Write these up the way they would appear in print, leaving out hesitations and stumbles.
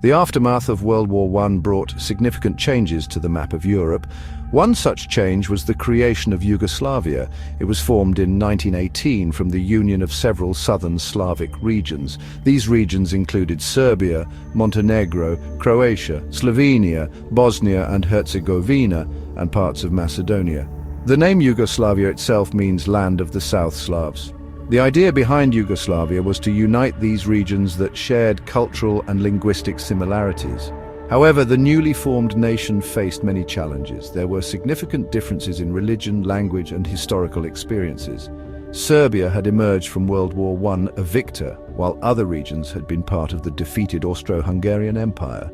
The aftermath of World War I brought significant changes to the map of Europe. One such change was the creation of Yugoslavia. It was formed in 1918 from the union of several southern Slavic regions. These regions included Serbia, Montenegro, Croatia, Slovenia, Bosnia and Herzegovina, and parts of Macedonia. The name Yugoslavia itself means land of the South Slavs. The idea behind Yugoslavia was to unite these regions that shared cultural and linguistic similarities. However, the newly formed nation faced many challenges. There were significant differences in religion, language, and historical experiences. Serbia had emerged from World War I a victor, while other regions had been part of the defeated Austro-Hungarian Empire.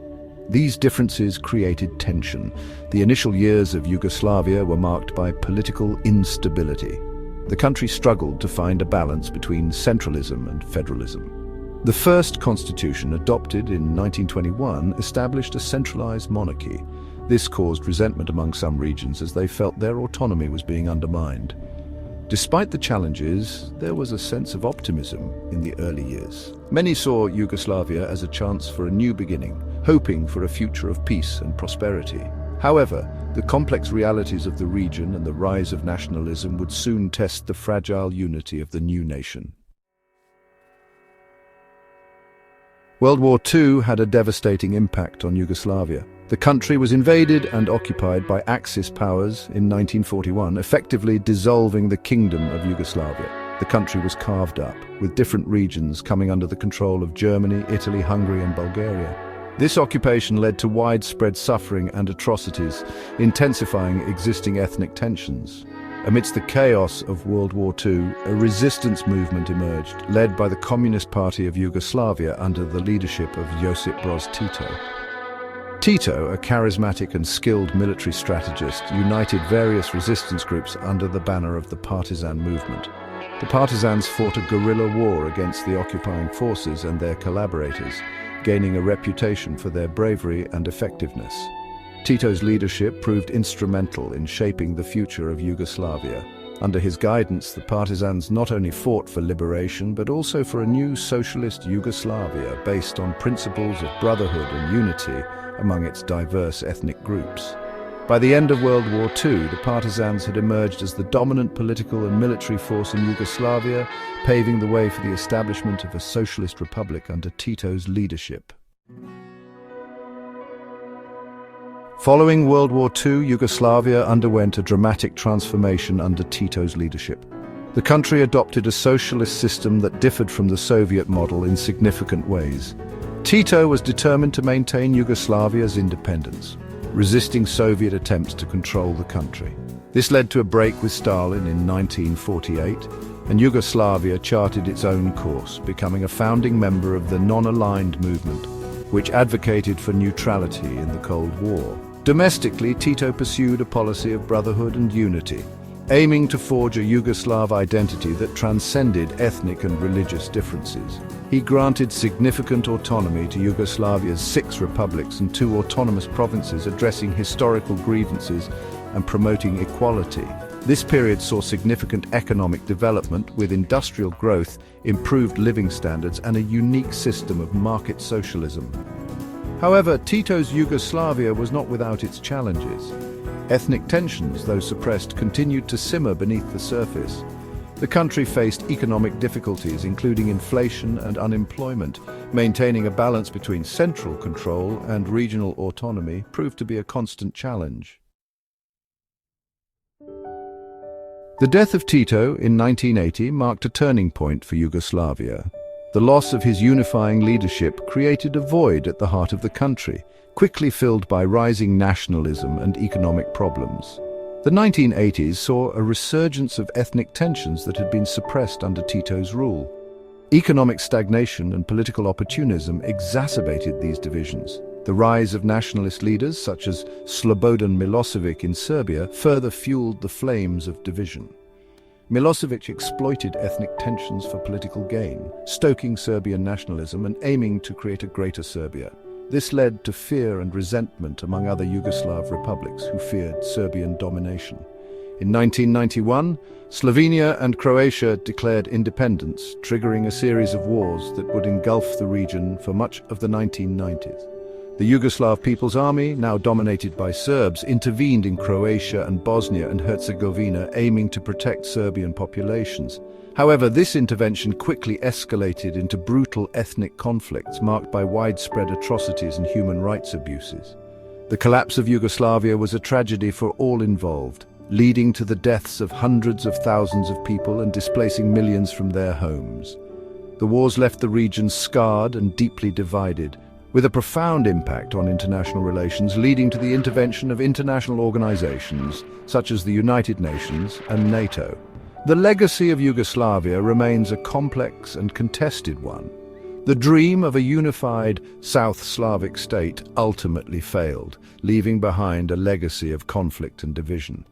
These differences created tension. The initial years of Yugoslavia were marked by political instability. The country struggled to find a balance between centralism and federalism. The first constitution, adopted in 1921, established a centralized monarchy. This caused resentment among some regions as they felt their autonomy was being undermined. Despite the challenges, there was a sense of optimism in the early years. Many saw Yugoslavia as a chance for a new beginning, hoping for a future of peace and prosperity. However, the complex realities of the region and the rise of nationalism would soon test the fragile unity of the new nation. World War II had a devastating impact on Yugoslavia. The country was invaded and occupied by Axis powers in 1941, effectively dissolving the Kingdom of Yugoslavia. The country was carved up, with different regions coming under the control of Germany, Italy, Hungary, and Bulgaria. This occupation led to widespread suffering and atrocities, intensifying existing ethnic tensions. Amidst the chaos of World War II, a resistance movement emerged, led by the Communist Party of Yugoslavia under the leadership of Josip Broz Tito. Tito, a charismatic and skilled military strategist, united various resistance groups under the banner of the partisan movement. The partisans fought a guerrilla war against the occupying forces and their collaborators, gaining a reputation for their bravery and effectiveness. Tito's leadership proved instrumental in shaping the future of Yugoslavia. Under his guidance, the partisans not only fought for liberation, but also for a new socialist Yugoslavia based on principles of brotherhood and unity among its diverse ethnic groups. By the end of World War II, the partisans had emerged as the dominant political and military force in Yugoslavia, paving the way for the establishment of a socialist republic under Tito's leadership. Following World War II, Yugoslavia underwent a dramatic transformation under Tito's leadership. The country adopted a socialist system that differed from the Soviet model in significant ways. Tito was determined to maintain Yugoslavia's independence, resisting Soviet attempts to control the country. This led to a break with Stalin in 1948, and Yugoslavia charted its own course, becoming a founding member of the non-aligned movement, which advocated for neutrality in the Cold War. Domestically, Tito pursued a policy of brotherhood and unity, aiming to forge a Yugoslav identity that transcended ethnic and religious differences. He granted significant autonomy to Yugoslavia's 6 republics and 2 autonomous provinces, addressing historical grievances and promoting equality. This period saw significant economic development with industrial growth, improved living standards, and a unique system of market socialism. However, Tito's Yugoslavia was not without its challenges. Ethnic tensions, though suppressed, continued to simmer beneath the surface. The country faced economic difficulties, including inflation and unemployment. Maintaining a balance between central control and regional autonomy proved to be a constant challenge. The death of Tito in 1980 marked a turning point for Yugoslavia. The loss of his unifying leadership created a void at the heart of the country, quickly filled by rising nationalism and economic problems. The 1980s saw a resurgence of ethnic tensions that had been suppressed under Tito's rule. Economic stagnation and political opportunism exacerbated these divisions. The rise of nationalist leaders, such as Slobodan Milosevic in Serbia, further fueled the flames of division. Milosevic exploited ethnic tensions for political gain, stoking Serbian nationalism and aiming to create a greater Serbia. This led to fear and resentment among other Yugoslav republics who feared Serbian domination. In 1991, Slovenia and Croatia declared independence, triggering a series of wars that would engulf the region for much of the 1990s. The Yugoslav People's Army, now dominated by Serbs, intervened in Croatia and Bosnia and Herzegovina, aiming to protect Serbian populations. However, this intervention quickly escalated into brutal ethnic conflicts marked by widespread atrocities and human rights abuses. The collapse of Yugoslavia was a tragedy for all involved, leading to the deaths of hundreds of thousands of people and displacing millions from their homes. The wars left the region scarred and deeply divided, with a profound impact on international relations, leading to the intervention of international organizations such as the United Nations and NATO. The legacy of Yugoslavia remains a complex and contested one. The dream of a unified South Slavic state ultimately failed, leaving behind a legacy of conflict and division.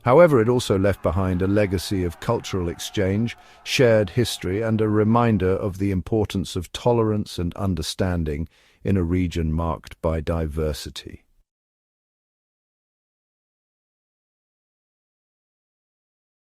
However, it also left behind a legacy of cultural exchange, shared history, and a reminder of the importance of tolerance and understanding in a region marked by diversity.